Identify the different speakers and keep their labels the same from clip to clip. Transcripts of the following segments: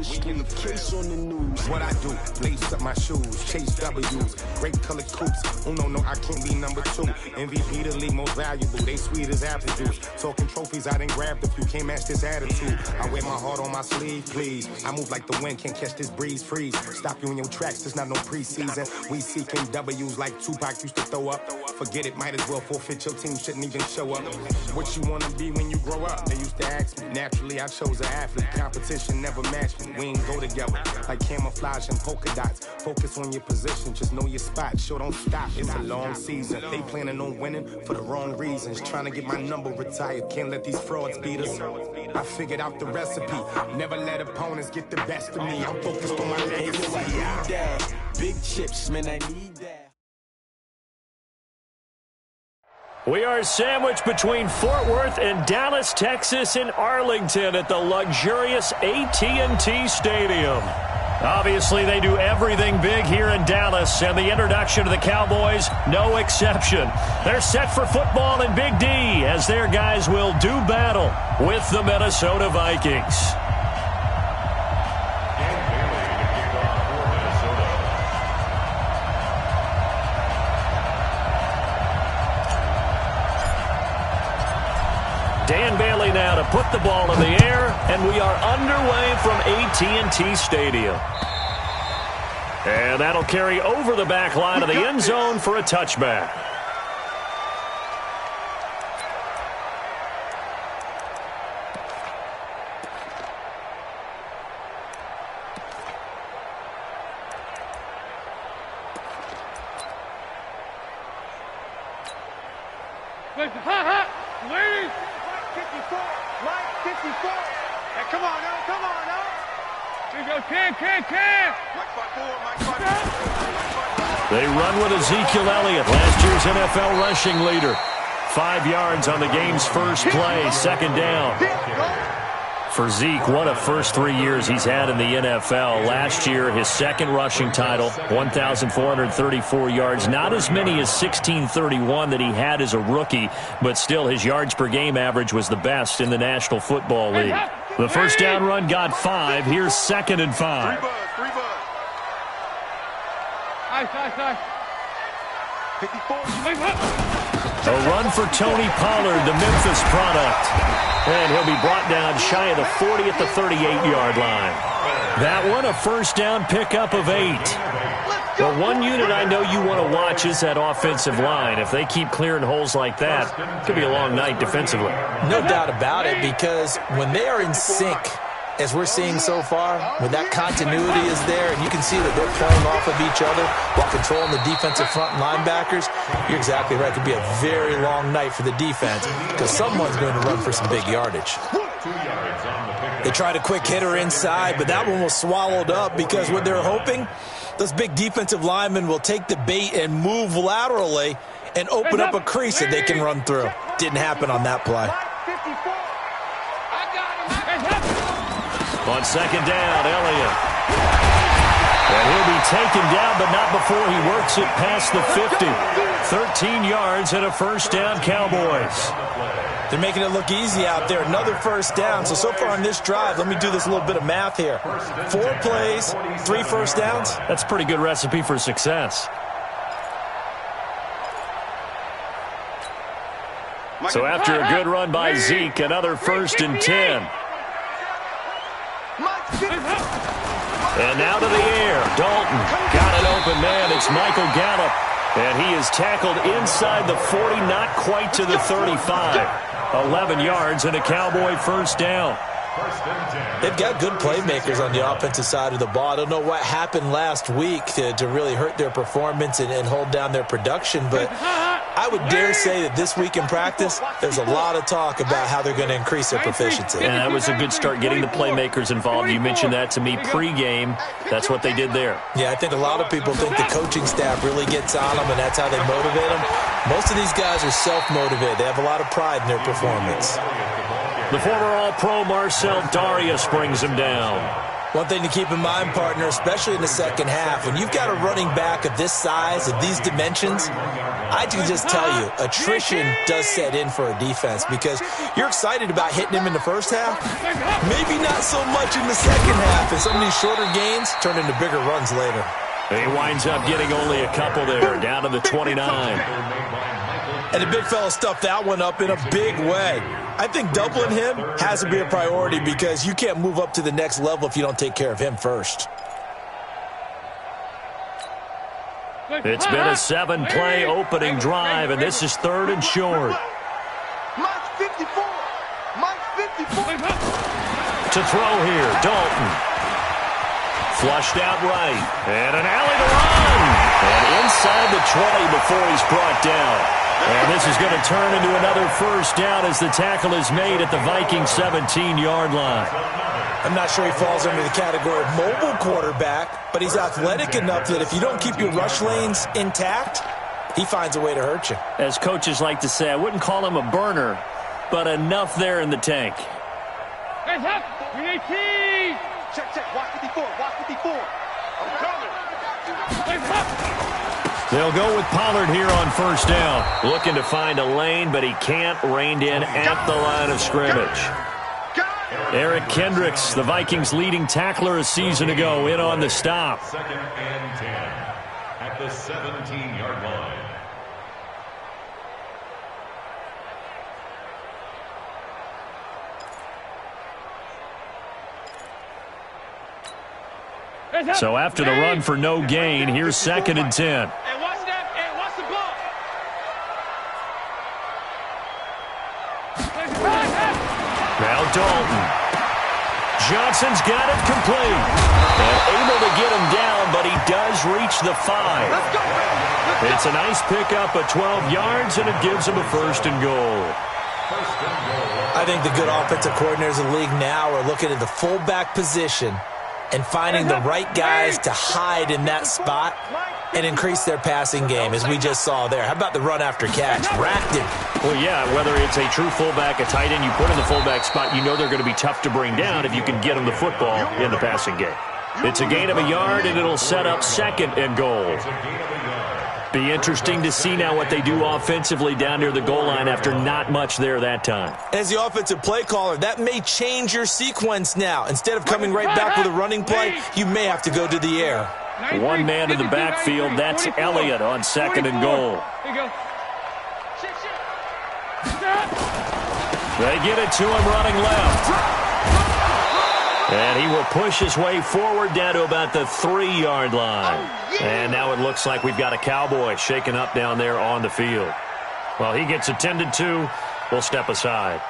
Speaker 1: street, case on the news.
Speaker 2: What I do, lace up my shoes, chase W's, great colored coops. Oh no, I can't be number 2. MVP the league most valuable, they sweet as apple juice. Talking trophies, I done grabbed a few, can't match this attitude. I wear my heart on my sleeve, please. I move like the wind, can't catch this breeze, freeze. Stop you in your tracks, there's not no preseason. We seeking W's like Tupac used to throw up. Forget it, might as well forfeit, your team shouldn't even show up. What you wanna be when you grow up? They used to ask me. Naturally, I chose an athlete. Competition never matched me. We ain't go together like camouflage and polka dots. Focus on your position, just know your spot. Sure, don't stop. It's a long season. They planning on winning for the wrong reasons. Trying to get my number retired. Can't let these frauds beat us. I figured out the recipe. Never let opponents get the best of me. I'm focused on my legacy.
Speaker 1: I need that. Big chips, man, I need that.
Speaker 3: We are sandwiched between Fort Worth and Dallas, Texas, in Arlington at the luxurious AT&T Stadium. Obviously, they do everything big here in Dallas, and the introduction to the Cowboys, no exception. They're set for football in Big D as their guys will do battle with the Minnesota Vikings. Dan Bailey now to put the ball in the air, and we are underway from AT&T Stadium. And that'll carry over the back line of the end zone for a touchback.
Speaker 4: Ladies! 54, Mike 54. Hey, come on now, come on now. Here we go, 10. Mike 5-4.
Speaker 3: They run with Ezekiel Elliott, last year's NFL rushing leader. 5 yards on the game's first play, second down. For Zeke, what a first 3 years he's had in the NFL. Last year, his second rushing title, 1,434 yards. Not as many as 1,631 that he had as a rookie, but still his yards per game average was the best in the National Football League. The first down run got 5. Here's 2nd and 5.
Speaker 4: Nice.
Speaker 1: 54.
Speaker 3: A run for Tony Pollard, the Memphis product. And he'll be brought down shy of the 40 at the 38-yard line. That one, a first down pickup of 8. Well, one unit I know you want to watch is that offensive line. If they keep clearing holes like that, it could be a long night defensively.
Speaker 5: No doubt about it, because when they are in sync, as we're seeing so far, when that continuity is there and you can see that they're playing off of each other while controlling the defensive front linebackers, you're exactly right. It could be a very long night for the defense because someone's going to run for some big yardage. They tried a quick hitter inside, but that one was swallowed up because what they're hoping, those big defensive linemen will take the bait and move laterally and open up a crease that they can run through. Didn't happen on that play.
Speaker 3: On second down, Elliott. And he'll be taken down, but not before he works it past the 50. 13 yards and a first down, Cowboys.
Speaker 5: They're making it look easy out there. Another first down. So far on this drive, let me do this little bit of math here. 4 plays, 3 first downs.
Speaker 3: That's a pretty good recipe for success. So after a good run by Zeke, another 1st and 10. And now to the air. Dalton got an open man. It's Michael Gallup. And he is tackled inside the 40, not quite to the 35. 11 yards and a Cowboy first down.
Speaker 5: They've got good playmakers on the offensive side of the ball. I don't know what happened last week to really hurt their performance and hold down their production, but I would dare say that this week in practice, there's a lot of talk about how they're going to increase their proficiency.
Speaker 3: Yeah, that was a good start getting the playmakers involved. You mentioned that to me pregame. That's what they did there.
Speaker 5: Yeah, I think a lot of people think the coaching staff really gets on them, and that's how they motivate them. Most of these guys are self-motivated. They have a lot of pride in their performance.
Speaker 3: The former All-Pro Marcel Darius brings him down.
Speaker 5: One thing to keep in mind, partner, especially in the second half, when you've got a running back of this size, of these dimensions, I can just tell you, attrition does set in for a defense because you're excited about hitting him in the first half. Maybe not so much in the second half, and some of these shorter gains turn into bigger runs later.
Speaker 3: He winds up getting only a couple there, down to the 29.
Speaker 5: And the big fella stuffed that one up in a big way. I think doubling him has to be a priority because you can't move up to the next level if you don't take care of him first.
Speaker 3: It's been a 7-play opening drive, and this is 3rd and short.
Speaker 1: Mike 54. Mike 54.
Speaker 3: To throw here, Dalton. Flushed out right, and an alley to run. And inside the 20 before he's brought down. And this is going to turn into another first down as the tackle is made at the Vikings 17-yard line.
Speaker 5: I'm not sure he falls under the category of mobile quarterback, but he's athletic enough that if you don't keep your rush lanes intact, he finds a way to hurt you.
Speaker 3: As coaches like to say, I wouldn't call him a burner, but enough there in the tank.
Speaker 4: Hands up. We need key.
Speaker 1: Check. Watch 54. Watch 54. I'm coming.
Speaker 4: Hands up.
Speaker 3: They'll go with Pollard here on first down. Looking to find a lane, but he can't rein in at the line of scrimmage. Eric Kendricks, the Vikings' leading tackler a season ago, in on the stop.
Speaker 6: 2nd and 10 at the 17-yard line.
Speaker 3: So after the run for no gain, here's 2nd and 10.
Speaker 4: Hey, watch that. Hey, watch the ball.
Speaker 3: Now Dalton. Johnson's got it complete. And able to get him down, but he does reach the 5. It's a nice pickup of 12 yards, and it gives him a 1st and goal.
Speaker 5: I think the good offensive coordinators in the league now are looking at the fullback position and finding the right guys to hide in that spot and increase their passing game, as we just saw there. How about the run after catch? Racked him.
Speaker 3: Well, yeah, whether it's a true fullback, a tight end, you put in the fullback spot, you know they're going to be tough to bring down if you can get them the football in the passing game. It's a gain of a yard, and it'll set up 2nd and goal. Be interesting to see now what they do offensively down near the goal line after not much there that time.
Speaker 5: As the offensive play caller, that may change your sequence now. Instead of coming right back with a running play, you may have to go to the air.
Speaker 3: One man in the backfield, that's Elliott on 2nd and goal.
Speaker 4: Here you go.
Speaker 3: They get it to him running left. And he will push his way forward down to about the 3-yard line. And now it looks like we've got a Cowboy shaken up down there on the field. Well, he gets attended to. We'll step aside.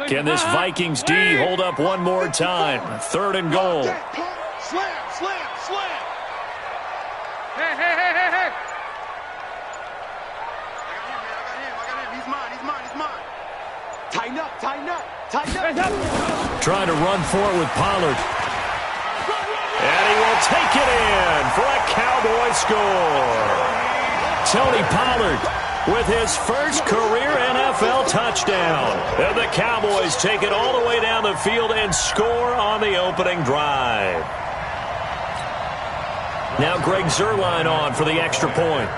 Speaker 3: Can this Vikings D hold up one more time? 3rd and goal.
Speaker 1: Slam.
Speaker 4: Hey.
Speaker 1: I got him. He's mine. Tighten up.
Speaker 4: Hands up.
Speaker 3: Trying to run for it with Pollard. And he will take it in for a Cowboy score. Tony Pollard with his first career NFL touchdown. And the Cowboys take it all the way down the field and score on the opening drive. Now Greg Zuerlein on for the extra point.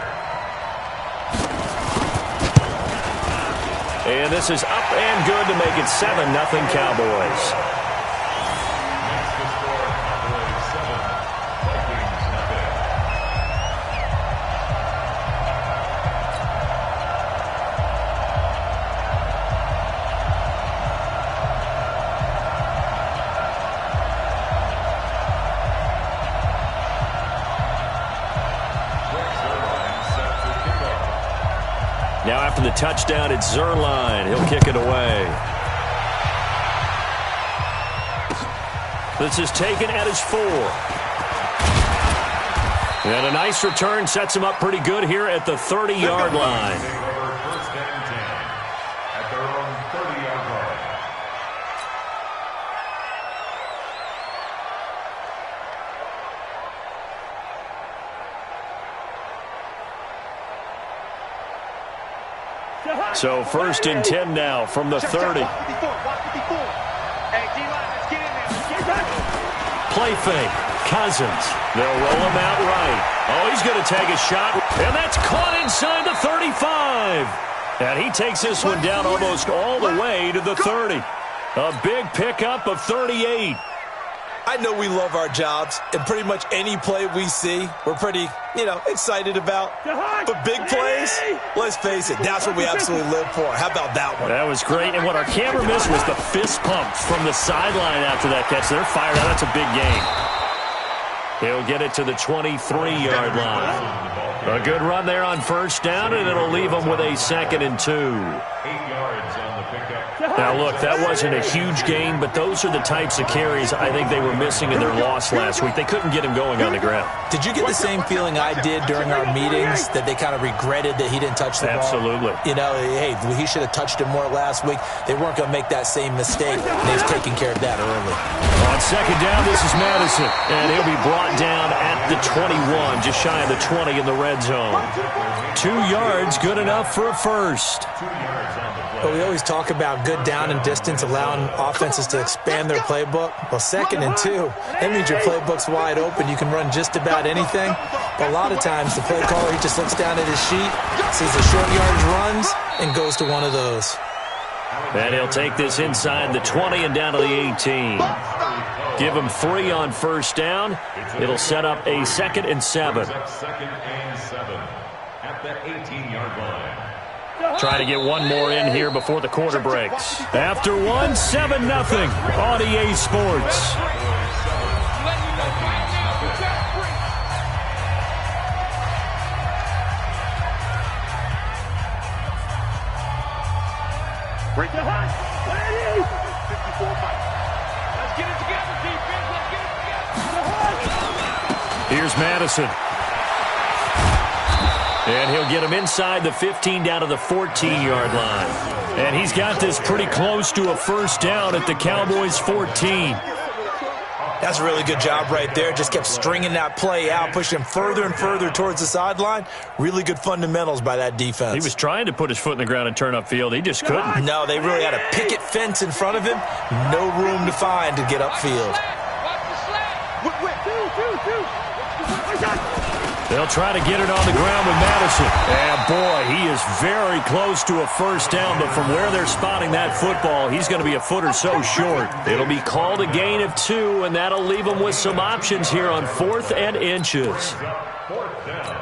Speaker 3: And this is up and good to make it 7-0 Cowboys. Now after the touchdown, it's Zuerlein. He'll kick it away. This is taken at his 4. And a nice return sets him up pretty good here at the 30-yard line.
Speaker 6: First and 10 at their own 30-yard line.
Speaker 3: So first and 10 now from the 30. Play fake. Cousins. They'll roll him out right. Oh, he's going to take a shot. And that's caught inside the 35. And he takes this one down almost all the way to the 30. A big pickup of 38.
Speaker 5: I know we love our jobs, and pretty much any play we see, we're pretty, excited about. But big plays, let's face it, that's what we absolutely live for. How about that one?
Speaker 3: That was great. And what our camera missed was the fist pump from the sideline after that catch. They're fired out. That's a big gain. He'll get it to the 23-yard line. A good run there on first down, and it'll leave them with a 2nd and 2.
Speaker 6: 8 yards on the pickup.
Speaker 3: Now, look, that wasn't a huge gain, but those are the types of carries I think they were missing in their loss last week. They couldn't get him going on the ground.
Speaker 5: Did you get the same feeling I did during our meetings, that they kind of regretted that he didn't touch the ball?
Speaker 3: Absolutely.
Speaker 5: Hey, he should have touched it more last week. They weren't going to make that same mistake, and they've taken care of that early.
Speaker 3: On second down, this is Madison, and he'll be brought down at the 21, just shy of the 20 in the red zone. 2 yards, good enough for a first.
Speaker 5: But we always talk about good down and distance, allowing offenses to expand their playbook. Well, 2nd and 2, that means your playbook's wide open. You can run just about anything. But a lot of times, the play caller, he just looks down at his sheet, sees the short yardage runs, and goes to one of those.
Speaker 3: And he'll take this inside the 20 and down to the 18. Give him 3 on first down. It'll set up a 2nd and 7.
Speaker 6: 2nd and 7 at the 18-yard line.
Speaker 3: Trying to get one more in here before the quarter breaks. After one, 7-0 on EA Sports.
Speaker 4: Break the hunt. 54 fight. Let's get it together, defense. Let's get it together.
Speaker 3: Here's Madison. And he'll get him inside the 15 down to the 14-yard line. And he's got this pretty close to a first down at the Cowboys' 14.
Speaker 5: That's a really good job right there. Just kept stringing that play out, pushing him further and further towards the sideline. Really good fundamentals by that defense.
Speaker 3: He was trying to put his foot in the ground and turn upfield. He just couldn't.
Speaker 5: No, they really had a picket fence in front of him. No room to find to get upfield.
Speaker 3: They'll try to get it on the ground with Madison. And, boy, he is very close to a first down, but from where they're spotting that football, he's going to be a foot or so short. It'll be called a gain of 2, and that'll leave them with some options here on 4th and inches.
Speaker 6: 4th down.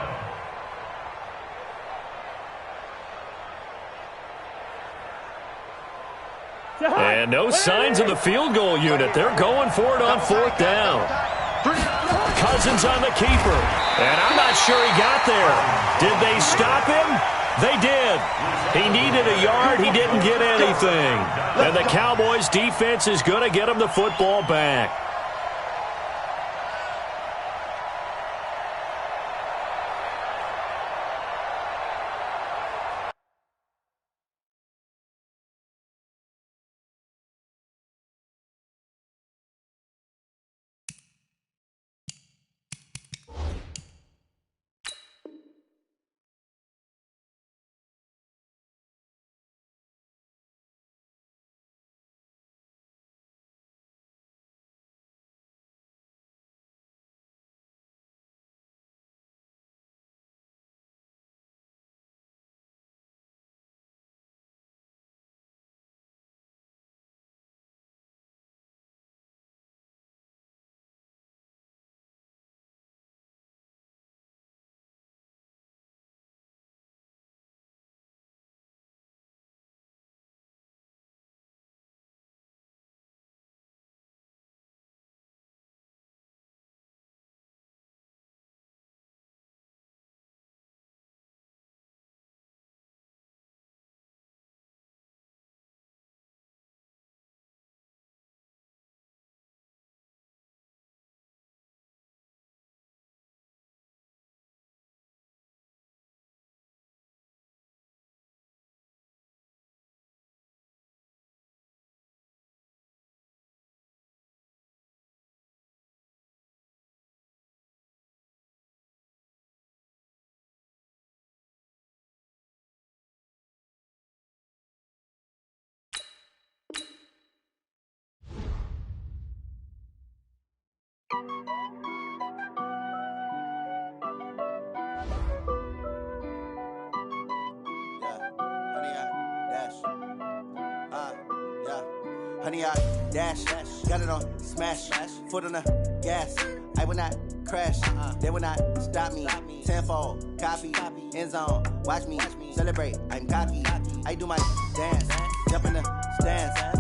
Speaker 3: And no signs of the field goal unit. They're going for it on 4th down. Cousins on the keeper. And I'm not sure he got there. Did they stop him? They did. He needed a yard. He didn't get anything. And the Cowboys defense is going to get him the football back.
Speaker 7: Honey, I dash, got it on smash, foot on the gas. I will not crash, they will not stop me. Tenfold, copy, end zone, watch me celebrate. I'm cocky, I do my dance, jump in the stands.